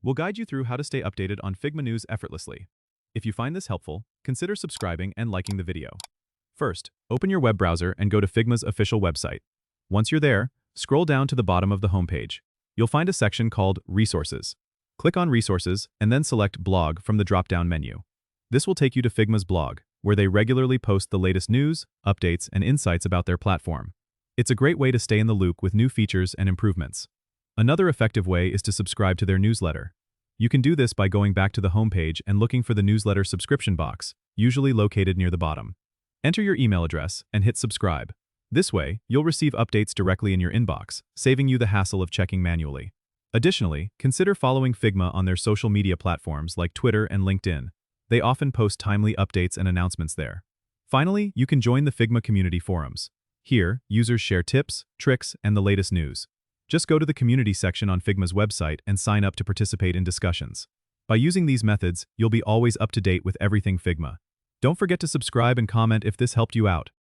We'll guide you through how to stay updated on Figma news effortlessly. If you find this helpful, consider subscribing and liking the video. First, open your web browser and go to Figma's official website. Once you're there, scroll down to the bottom of the homepage. You'll find a section called Resources. Click on Resources and then select Blog from the drop-down menu. This will take you to Figma's blog, where they regularly post the latest news, updates, and insights about their platform. It's a great way to stay in the loop with new features and improvements. Another effective way is to subscribe to their newsletter. You can do this by going back to the homepage and looking for the newsletter subscription box, usually located near the bottom. Enter your email address and hit subscribe. This way, you'll receive updates directly in your inbox, saving you the hassle of checking manually. Additionally, consider following Figma on their social media platforms like Twitter and LinkedIn. They often post timely updates and announcements there. Finally, you can join the Figma community forums. Here, users share tips, tricks, and the latest news. Just go to the community section on Figma's website and sign up to participate in discussions. By using these methods, you'll be always up to date with everything Figma. Don't forget to subscribe and comment if this helped you out.